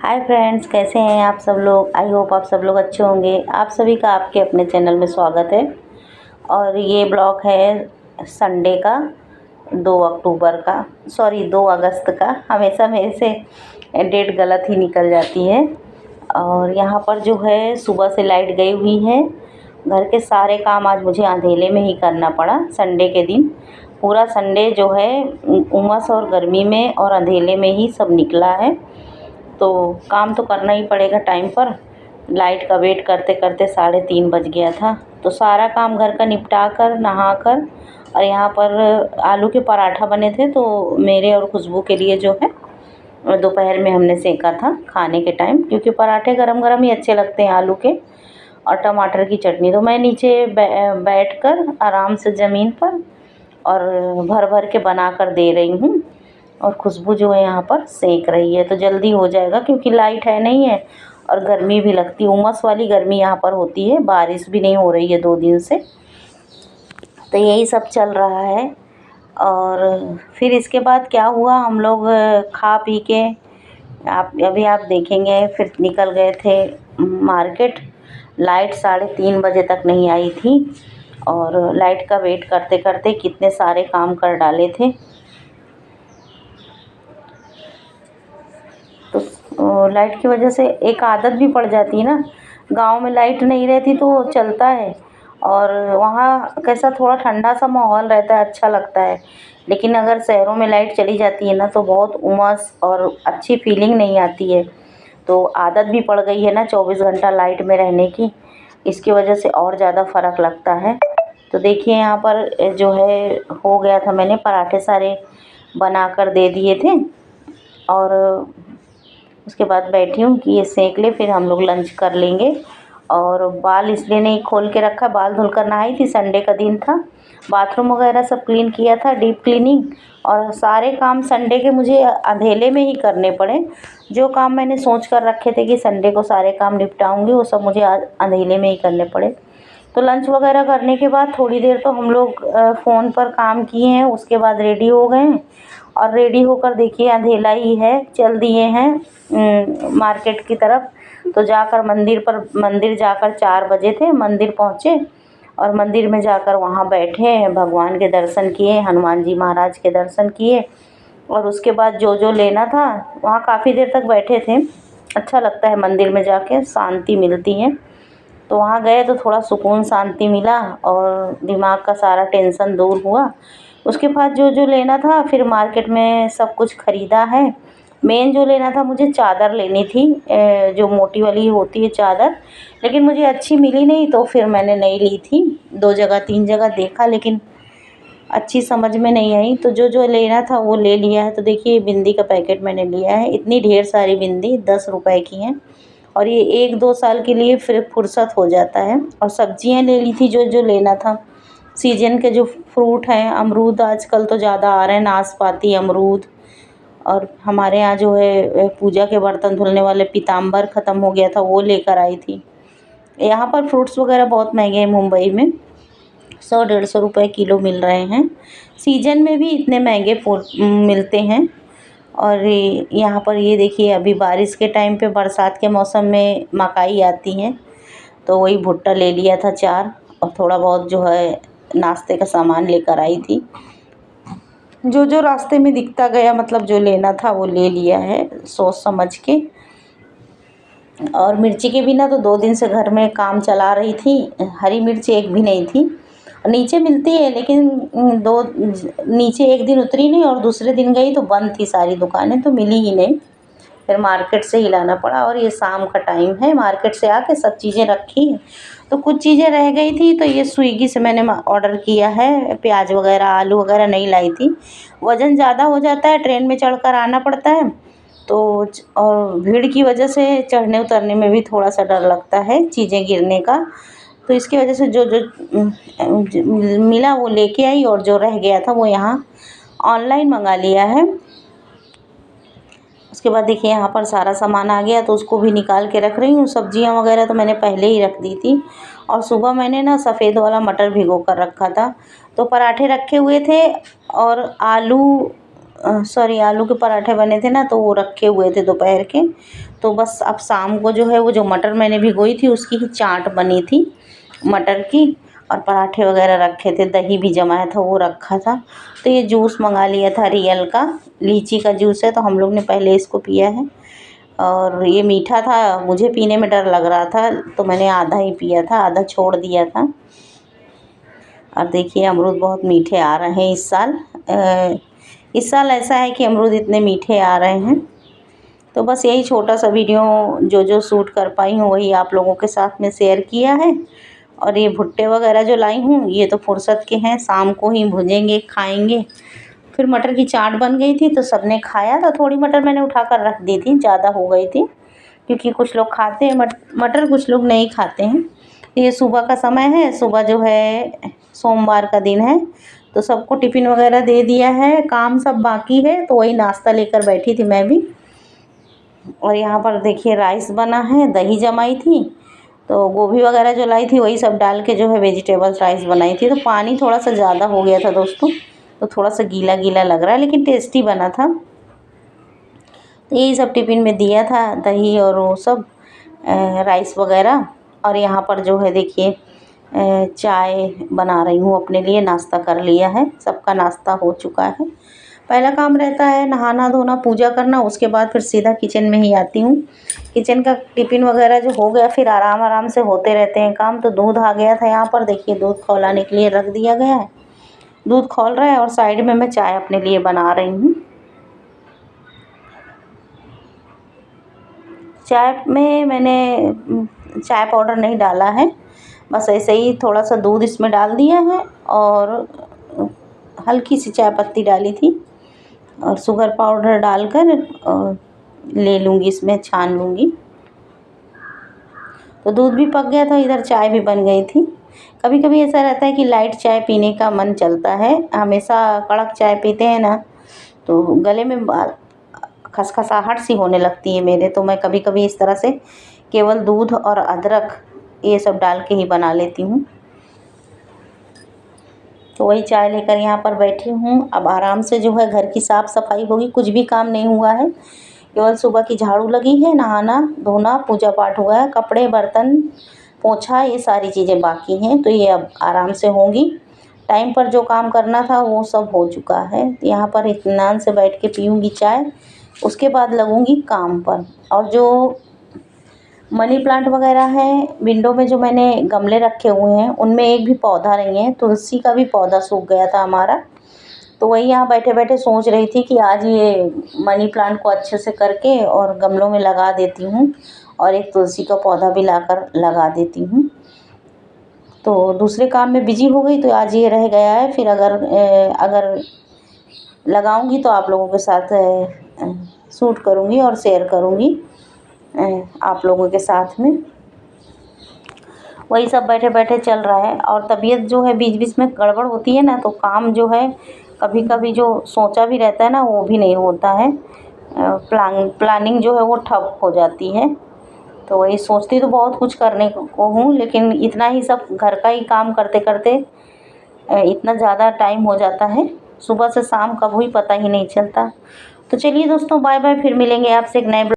Hi friends, कैसे हैं आप सब लोग। आई होप आप सब लोग अच्छे होंगे। आप सभी का आपके अपने चैनल में स्वागत है। और ये ब्लॉग है संडे का, 2 अक्टूबर का, सॉरी 2 अगस्त का। हमेशा मेरे से डेट गलत ही निकल जाती है। और यहाँ पर जो है सुबह से लाइट गई हुई है। घर के सारे काम आज मुझे अंधेले में ही करना पड़ा। संडे के दिन पूरा संडे जो है उमस और गर्मी में और अंधेले में ही सब निकला है। तो काम तो करना ही पड़ेगा टाइम पर। लाइट का वेट करते करते 3:30 बज गया था। तो सारा काम घर का निपटा कर नहा कर, और यहाँ पर आलू के पराठा बने थे तो मेरे और खुशबू के लिए जो है दोपहर में हमने सेका था खाने के टाइम, क्योंकि पराठे गरम गरम ही अच्छे लगते हैं आलू के। और टमाटर की चटनी तो मैं नीचे बैठ कर आराम से ज़मीन पर और भर भर के बना कर दे रही हूँ। और खुशबू जो है यहाँ पर सेक रही है, तो जल्दी हो जाएगा क्योंकि लाइट है नहीं है और गर्मी भी लगती है। उमस वाली गर्मी यहाँ पर होती है। बारिश भी नहीं हो रही है 2 दिन से। तो यही सब चल रहा है। और फिर इसके बाद क्या हुआ, हम लोग खा पी के आप देखेंगे फिर निकल गए थे मार्केट। लाइट 3:30 बजे तक नहीं आई थी और लाइट का वेट करते करते कितने सारे काम कर डाले थे। तो लाइट की वजह से एक आदत भी पड़ जाती है ना। गांव में लाइट नहीं रहती तो चलता है, और वहाँ कैसा थोड़ा ठंडा सा माहौल रहता है, अच्छा लगता है। लेकिन अगर शहरों में लाइट चली जाती है ना तो बहुत उमस और अच्छी फीलिंग नहीं आती है। तो आदत भी पड़ गई है ना 24 घंटा लाइट में रहने की, इसकी वजह से और ज़्यादा फ़र्क लगता है। तो देखिए यहाँ पर जो है हो गया था, मैंने पराठे सारे बना कर दे दिए थे। और उसके बाद बैठी हूँ कि ये सेंक ले, फिर हम लोग लंच कर लेंगे। और बाल इसलिए नहीं खोल के रखा, बाल धुलकर नहाई थी, संडे का दिन था। बाथरूम वगैरह सब क्लीन किया था, डीप क्लीनिंग। और सारे काम संडे के मुझे अंधेले में ही करने पड़े। जो काम मैंने सोच कर रखे थे कि संडे को सारे काम निपटाऊंगी, वो सब मुझे आज अंधेले में ही करने पड़े। तो लंच वगैरह करने के बाद थोड़ी देर तो हम लोग फ़ोन पर काम किए हैं। उसके बाद रेडी हो गए हैं। और रेडी होकर देखिए अंधेला ही है, चल दिए हैं मार्केट की तरफ। तो जाकर मंदिर जाकर 4 बजे थे, मंदिर पहुँचे। और मंदिर में जाकर वहाँ बैठे, भगवान के दर्शन किए, हनुमान जी महाराज के दर्शन किए। और उसके बाद जो जो लेना था, वहाँ काफ़ी देर तक बैठे थे। अच्छा लगता है मंदिर में जाके, शांति मिलती है। तो वहाँ गए तो थोड़ा सुकून शांति मिला और दिमाग का सारा टेंशन दूर हुआ। उसके बाद जो जो लेना था फिर मार्केट में सब कुछ ख़रीदा है। मेन जो लेना था, मुझे चादर लेनी थी, जो मोटी वाली होती है चादर, लेकिन मुझे अच्छी मिली नहीं तो फिर मैंने नहीं ली थी। 2 जगह 3 जगह देखा लेकिन अच्छी समझ में नहीं आई, तो जो जो लेना था वो ले लिया है। तो देखिए बिंदी का पैकेट मैंने लिया है, इतनी ढेर सारी बिंदी 10 रुपए की हैं। और ये 1-2 साल के लिए फिर फुर्सत हो जाता है। और सब्जियां ले ली थी जो जो लेना था। सीजन के जो फ्रूट हैं, अमरूद आजकल तो ज़्यादा आ रहे हैं, नाशपाती, अमरूद। और हमारे यहाँ जो है पूजा के बर्तन धुलने वाले पीताम्बर ख़त्म हो गया था, वो लेकर आई थी। यहाँ पर फ्रूट्स वगैरह बहुत महंगे हैं मुंबई में, 100-150 रुपये किलो मिल रहे हैं। सीजन में भी इतने महंगे मिलते हैं। और यहाँ पर ये देखिए अभी बारिश के टाइम पे, बरसात के मौसम में मकाई आती हैं, तो वही भुट्टा ले लिया था 4। और थोड़ा बहुत जो है नाश्ते का सामान लेकर आई थी। जो जो रास्ते में दिखता गया, मतलब जो लेना था वो ले लिया है सोच समझ के। और मिर्ची के बिना तो 2 दिन से घर में काम चला रही थी, हरी मिर्च एक भी नहीं थी। नीचे मिलती है लेकिन दो नीचे एक दिन उतरी नहीं, और दूसरे दिन गई तो बंद थी सारी दुकानें, तो मिली ही नहीं। फिर मार्केट से ही लाना पड़ा। और ये शाम का टाइम है, मार्केट से आके सब चीज़ें रखी, तो कुछ चीज़ें रह गई थी तो ये स्विगी से मैंने ऑर्डर किया है। प्याज वगैरह, आलू वगैरह नहीं लाई थी, वज़न ज़्यादा हो जाता है, ट्रेन में चढ़कर आना पड़ता है। तो और भीड़ की वजह से चढ़ने उतरने में भी थोड़ा सा डर लगता है, चीज़ें गिरने का। तो इसकी वजह से जो जो मिला वो लेके आई, और जो रह गया था वो यहाँ ऑनलाइन मंगा लिया है। उसके बाद देखिए यहाँ पर सारा सामान आ गया, तो उसको भी निकाल के रख रही हूँ। सब्जियाँ वगैरह तो मैंने पहले ही रख दी थी। और सुबह मैंने ना सफ़ेद वाला मटर भिगो कर रखा था, तो पराठे रखे हुए थे। और आलू सॉरी आलू के पराठे बने थे ना, तो वो रखे हुए थे दोपहर के। तो बस अब शाम को जो है वो जो मटर मैंने भिगोई थी उसकी ही चाट बनी थी मटर की, और पराठे वगैरह रखे थे, दही भी जमाया था वो रखा था। तो ये जूस मंगा लिया था रियल का, लीची का जूस है, तो हम लोग ने पहले इसको पिया है। और ये मीठा था, मुझे पीने में डर लग रहा था तो मैंने आधा ही पिया था, आधा छोड़ दिया था। और देखिए अमरूद बहुत मीठे आ रहे हैं इस साल। इस साल ऐसा है कि अमरूद इतने मीठे आ रहे हैं। तो बस यही छोटा सा वीडियो जो जो शूट कर पाई हूँ वही आप लोगों के साथ में शेयर किया है। और ये भुट्टे वगैरह जो लाई हूँ ये तो फुर्सत के हैं, शाम को ही भुजेंगे खाएंगे। फिर मटर की चाट बन गई थी तो सबने खाया था। थोड़ी मटर मैंने उठा कर रख दी थी, ज़्यादा हो गई थी, क्योंकि कुछ लोग खाते हैं मटर, कुछ लोग नहीं खाते हैं। ये सुबह का समय है, सुबह जो है सोमवार का दिन है, तो सबको टिफ़िन वगैरह दे दिया है, काम सब बाकी है, तो वही नाश्ता लेकर बैठी थी मैं भी। और यहाँ पर देखिए राइस बना है, दही जमाई थी, तो गोभी वगैरह जो लाई थी वही सब डाल के जो है वेजिटेबल्स राइस बनाई थी। तो पानी थोड़ा सा ज़्यादा हो गया था दोस्तों, तो थोड़ा सा गीला गीला लग रहा है, लेकिन टेस्टी बना था। तो यही सब टिफ़िन में दिया था, दही और वो सब राइस वगैरह। और यहाँ पर जो है देखिए चाय बना रही हूँ अपने लिए, नाश्ता कर लिया है, सबका नाश्ता हो चुका है। पहला काम रहता है नहाना धोना पूजा करना, उसके बाद फिर सीधा किचन में ही आती हूँ। किचन का टिफ़िन वगैरह जो हो गया फिर आराम आराम से होते रहते हैं काम। तो दूध आ गया था यहाँ पर, देखिए दूध खौलाने के लिए रख दिया गया है, दूध खौल रहा है और साइड में मैं चाय अपने लिए बना रही हूँ। चाय में मैंने चाय पाउडर नहीं डाला है, बस ऐसे ही थोड़ा सा दूध इसमें डाल दिया है और हल्की सी चाय पत्ती डाली थी और शुगर पाउडर डालकर ले लूँगी, इसमें छान लूँगी। तो दूध भी पक गया था, इधर चाय भी बन गई थी। कभी कभी ऐसा रहता है कि लाइट चाय पीने का मन चलता है, हमेशा कड़क चाय पीते हैं ना तो गले में खसखसाहट सी होने लगती है मेरे। तो मैं कभी कभी इस तरह से केवल दूध और अदरक ये सब डाल के ही बना लेती हूँ। तो वही चाय लेकर यहाँ पर बैठी हूँ। अब आराम से जो है घर की साफ़ सफाई होगी, कुछ भी काम नहीं हुआ है, केवल सुबह की झाड़ू लगी है, नहाना धोना पूजा पाठ हुआ है, कपड़े बर्तन पोछा ये सारी चीज़ें बाकी हैं, तो ये अब आराम से होंगी। टाइम पर जो काम करना था वो सब हो चुका है। तो यहाँ पर इत्मीनान से बैठ के पीऊँगी चाय, उसके बाद लगूँगी काम पर। और जो मनी प्लांट वगैरह है विंडो में जो मैंने गमले रखे हुए हैं उनमें एक भी पौधा नहीं है, तुलसी का भी पौधा सूख गया था हमारा। तो वही यहाँ बैठे बैठे सोच रही थी कि आज ये मनी प्लांट को अच्छे से करके और गमलों में लगा देती हूँ और एक तुलसी का पौधा भी लाकर लगा देती हूँ। तो दूसरे काम में बिजी हो गई तो आज ये रह गया है। फिर अगर लगाऊंगी तो आप लोगों के साथ शूट करूँगी और शेयर करूँगी आप लोगों के साथ में। वही सब बैठे बैठे चल रहा है। और तबीयत जो है बीच बीच में गड़बड़ होती है ना, तो काम जो है कभी कभी जो सोचा भी रहता है ना वो भी नहीं होता है, प्लानिंग जो है वो ठप हो जाती है। तो वही सोचती तो बहुत कुछ करने को हूँ, लेकिन इतना ही सब घर का ही काम करते करते इतना ज़्यादा टाइम हो जाता है, सुबह से शाम कब हुई पता ही नहीं चलता। तो चलिए दोस्तों बाय बाय, फिर मिलेंगे आपसे एक नए